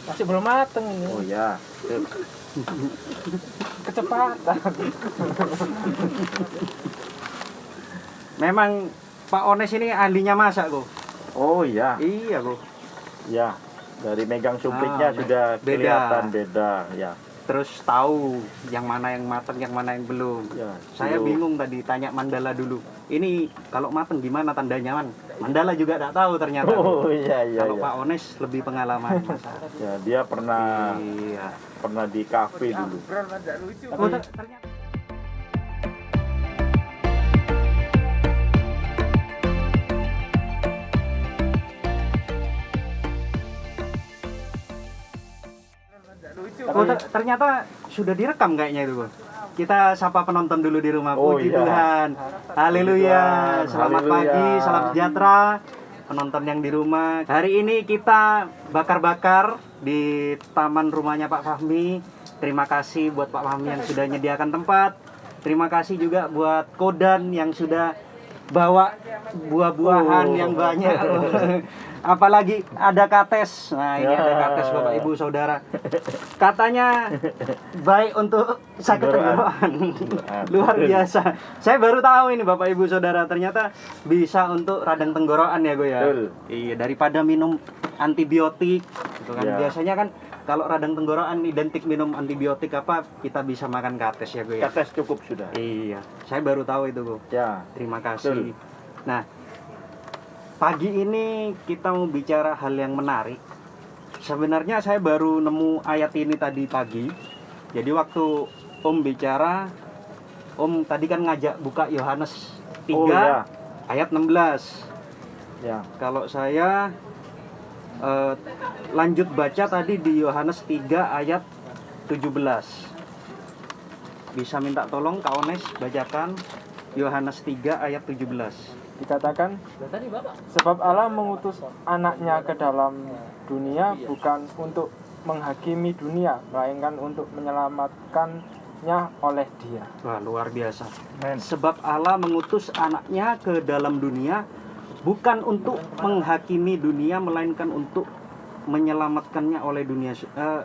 Masih belum mateng ini. Oh ya. Kecepatan. Memang Pak Ones ini ahlinya masak kok. Oh iya. Iya kok. Ya. Dari megang supliknya sudah beda. kelihatan beda. Ya. Terus tahu yang mana yang matang, yang mana yang belum. Ya. Saya bingung tadi tanya Mandala dulu. Ini kalau matang gimana tandanya, Man? Mandala juga tidak tahu ternyata. Oh iya iya. Kalau iya. Pak Ones lebih pengalaman. Ya, dia pernah Iya. di kafe dulu. Oh, ternyata. Oh, ternyata sudah direkam kayaknya itu, Bu. Kita sapa penonton dulu di rumah. Oh, Puji iya. Tuhan. Haleluya. Selamat Haleluya. pagi, salam sejahtera penonton yang di rumah. Hari ini kita bakar-bakar di taman rumahnya Pak Fahmi. Terima kasih buat Pak Fahmi yang sudah menyediakan tempat. Terima kasih juga buat Kodan yang sudah bawa buah-buahan yang banyak. Apalagi ada kates. Nah, ini ada kates Bapak Ibu Saudara. Katanya baik untuk sakit tenggorokan. Luar biasa. Saya baru tahu ini Bapak Ibu Saudara, ternyata bisa untuk radang tenggorokan ya, Go ya. Betul. Iya, daripada minum antibiotik gitu kan. Ya. Biasanya kan kalau radang tenggorokan identik minum antibiotik apa, kita bisa makan kates ya, Go ya. Kates cukup sudah. Iya, saya baru tahu itu, Go. Ya. Terima kasih. Betul. Nah, pagi ini kita mau bicara hal yang menarik. Sebenarnya saya baru nemu ayat ini tadi pagi. Jadi waktu Om bicara, Om tadi kan ngajak buka Yohanes 3 Oh, ya. ayat 16. Ya. Kalau saya lanjut baca tadi di Yohanes 3 ayat 17. Bisa minta tolong Kak Ones bacakan Yohanes 3 ayat 17. Dikatakan, sebab Allah mengutus anaknya ke dalam dunia bukan untuk menghakimi dunia, melainkan untuk menyelamatkannya oleh Dia. Wah, luar biasa. Men. Sebab Allah mengutus anaknya ke dalam dunia bukan untuk menghakimi dunia, melainkan untuk menyelamatkannya oleh dunia.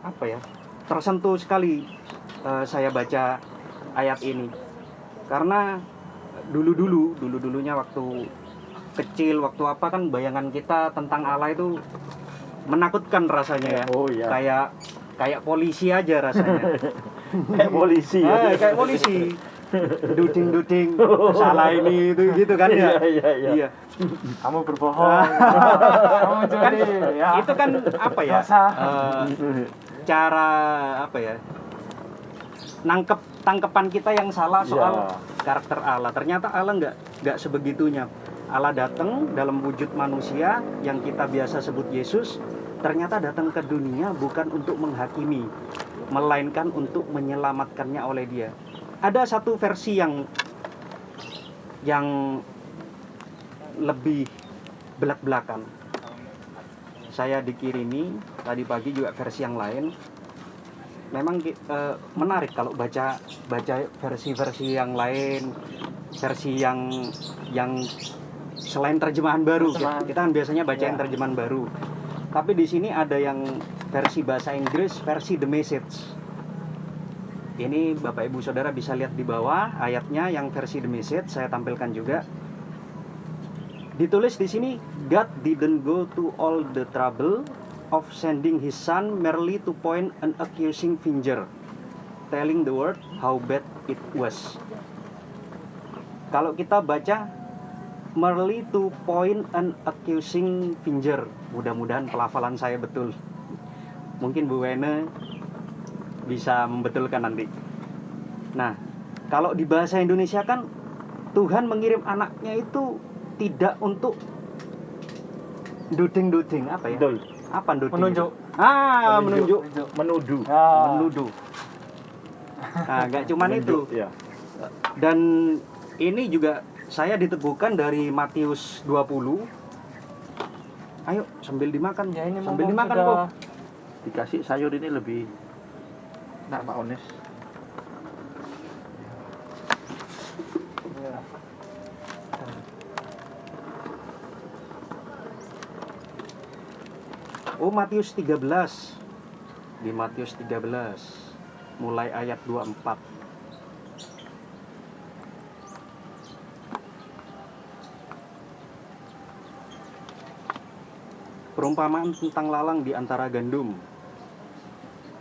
Apa ya? Tersentuh sekali saya baca ayat ini. Karena dulunya waktu kecil, waktu apa kan bayangan kita tentang Allah itu menakutkan rasanya ya. Oh iya. Kayak polisi aja rasanya. Kayak polisi ya. Kayak polisi. Duding salah ini itu gitu kan ya. Iya. Kamu berbohong, kamu Kan judi, ya. itu kan apa ya? Dosa. Cara apa ya? Tangkepan kita yang salah soal karakter Allah. Ternyata Allah nggak sebegitunya. Allah datang dalam wujud manusia yang kita biasa sebut Yesus. Ternyata datang ke dunia bukan untuk menghakimi, melainkan untuk menyelamatkannya oleh Dia. Ada satu versi yang lebih belak-belakan. Saya dikirimi tadi pagi juga versi yang lain. Memang menarik kalau baca versi-versi yang lain, versi yang selain terjemahan baru. Kita kan biasanya bacain terjemahan baru. Tapi di sini ada yang versi bahasa Inggris, versi The Message. Ini Bapak Ibu Saudara bisa lihat di bawah ayatnya yang versi The Message, saya tampilkan juga. Ditulis di sini, God didn't go to all the trouble of sending his son merely to point an accusing finger, telling the world how bad it was. Kalau kita baca merely to point an accusing finger, mudah-mudahan pelafalan saya betul. Mungkin Bu Wene bisa membetulkan nanti. Nah, kalau di bahasa Indonesia kan Tuhan mengirim anaknya itu tidak untuk duding apa ya? Betul. Apa duding? Menunjuk. Menunjuk. Menuduh. Menuduh. Nah, nggak cuman itu. Ya. Dan ini juga saya diteguhkan dari Matius 20. Ayo sambil dimakan. Ya, ini sambil mumpung dimakan sudah- kok. Dikasih sayur ini lebih enak Pak Ones. Ya. Oh, Matius 13. di Matius 13 mulai ayat 24. Perumpamaan tentang lalang di antara gandum.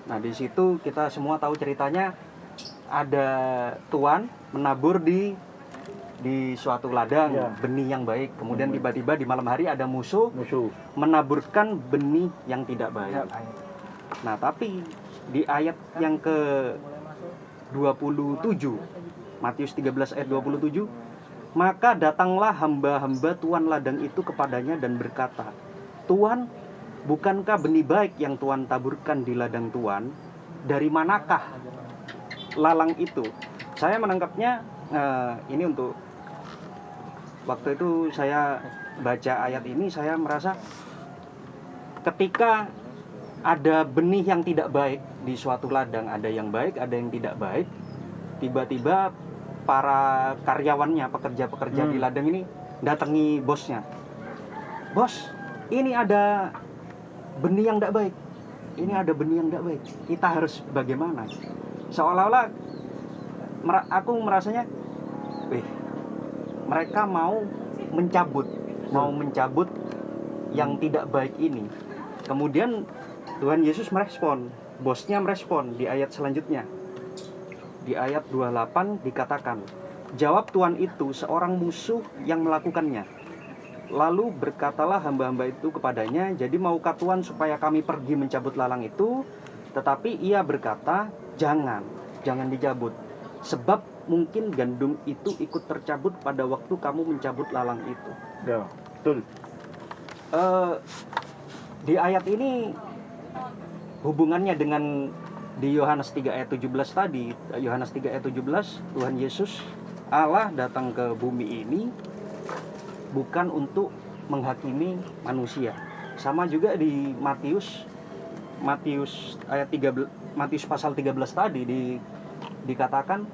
Nah, di situ kita semua tahu ceritanya, ada tuan menabur di suatu ladang benih yang baik. Kemudian tiba-tiba di malam hari ada musuh menaburkan benih yang tidak baik. Nah, tapi di ayat yang ke 27, Matius 13 ayat 27, maka datanglah hamba-hamba tuan ladang itu kepadanya dan berkata, Tuan, bukankah benih baik yang Tuan taburkan di ladang Tuan? Dari manakah lalang itu? Saya menangkapnya, ini untuk waktu itu saya baca ayat ini, saya merasa ketika ada benih yang tidak baik di suatu ladang, ada yang baik, ada yang tidak baik, tiba-tiba para karyawannya, pekerja-pekerja di ladang ini datangi bosnya. Bos, ini ada benih yang tidak baik. Ini ada benih yang tidak baik. Kita harus bagaimana? Seolah-olah aku merasanya, mereka mau mencabut yang tidak baik ini. Kemudian Tuhan Yesus merespon, bosnya merespon di ayat selanjutnya. Di ayat 28 dikatakan, jawab Tuan itu seorang musuh yang melakukannya. Lalu berkatalah hamba-hamba itu kepadanya, jadi maukah Tuan supaya kami pergi mencabut lalang itu? Tetapi ia berkata, jangan dicabut. Sebab mungkin gandum itu ikut tercabut pada waktu kamu mencabut lalang itu. Ya, betul. Di ayat ini hubungannya dengan di Yohanes 3 ayat 17 tadi. Yohanes 3 ayat 17, Tuhan Yesus Allah datang ke bumi ini bukan untuk menghakimi manusia. Sama juga di Matius ayat 13, Matius pasal 13 tadi dikatakan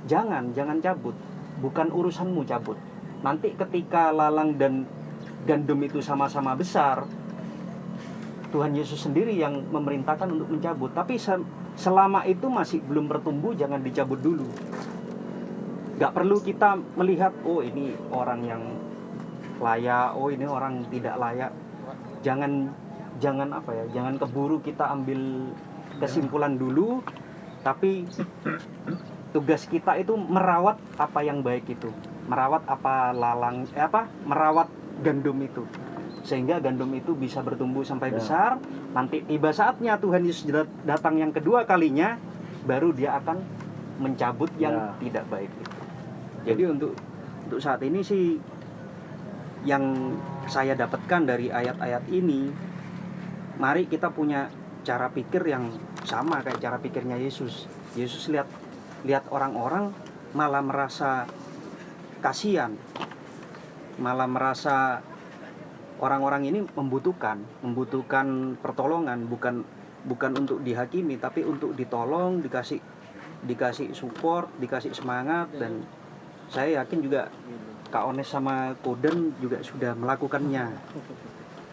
jangan cabut. Bukan urusanmu cabut. Nanti ketika lalang dan gandum itu sama-sama besar, Tuhan Yesus sendiri yang memerintahkan untuk mencabut. Tapi selama itu masih belum bertumbuh, jangan dicabut dulu. Gak perlu kita melihat, oh ini orang yang layak, oh ini orang tidak layak. Jangan keburu kita ambil kesimpulan dulu. Tapi tugas kita itu merawat apa yang baik itu, merawat merawat gandum itu, sehingga gandum itu bisa bertumbuh sampai besar. Nanti tiba saatnya Tuhan Yesus datang yang kedua kalinya, baru dia akan mencabut yang tidak baik itu. Jadi untuk saat ini sih yang saya dapatkan dari ayat-ayat ini, mari kita punya cara pikir yang sama kayak cara pikirnya Yesus. Yesus lihat orang-orang malah merasa kasihan, malah merasa orang-orang ini membutuhkan pertolongan, bukan untuk dihakimi, tapi untuk ditolong, dikasih support, dikasih semangat. Dan saya yakin juga Kak Ones sama Koden juga sudah melakukannya.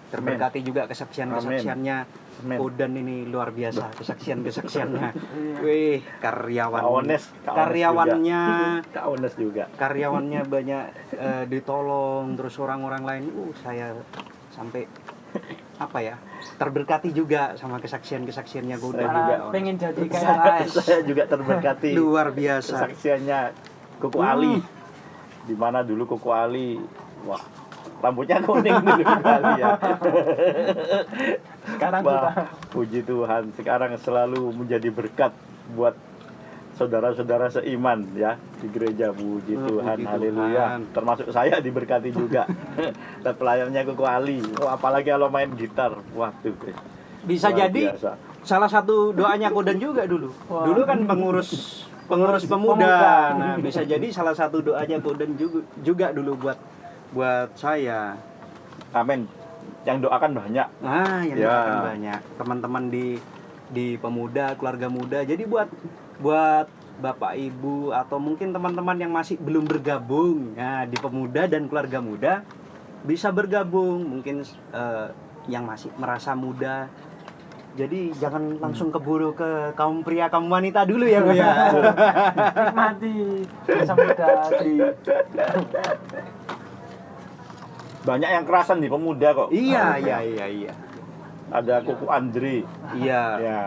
Terberkati juga kesaksiannya Koden ini luar biasa, kesaksiannya. Wih, karyawannya banyak ditolong, terus orang-orang lain saya sampai terberkati juga sama kesaksiannya Koden juga. Pengen jadi kayak saya juga terberkati. Luar biasa Kesaksiannya Koko Ali. Di mana dulu Koko Ali, wah, rambutnya kuning dulu kali ya. Sekarang puji Tuhan, sekarang selalu menjadi berkat buat saudara-saudara seiman ya di gereja. Puji Tuhan, haleluya. Termasuk saya diberkati juga. Dan pelayannya Koko Ali. Oh, apalagi kalau main gitar. Waduh. Bisa jadi biasa. Salah satu doanya Koden juga dulu. Wah. Dulu kan pengurus pemuda. Nah, bisa jadi salah satu doanya Koden juga dulu buat saya. Amin. Yang doakan banyak. Yang doakan banyak. Teman-teman di pemuda, keluarga muda. Jadi buat Bapak Ibu atau mungkin teman-teman yang masih belum bergabung di pemuda dan keluarga muda, bisa bergabung. Mungkin yang masih merasa muda, Jadi jangan langsung keburu ke kaum pria, kaum wanita dulu ya Bu ya. Nikmati masa muda di Banyak yang kerasan nih pemuda kok. Iya. Ada Kuku Andri. Iya. Ya.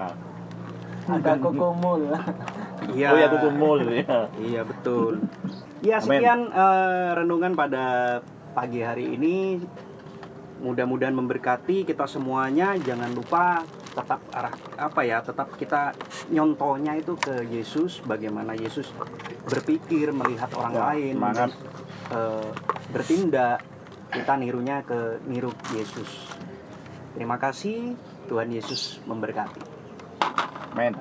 ada kokomul. Iya. Oh ya, Kuku Mul ya. Iya betul. Ya Amin. sekian renungan pada pagi hari ini. Mudah-mudahan memberkati kita semuanya. Jangan lupa tetap tetap kita nyontohnya itu ke Yesus. Bagaimana Yesus berpikir, melihat orang Ya, lain, semangat. bertindak. Kita nirunya niru Yesus. Terima kasih. Tuhan Yesus memberkati. Men.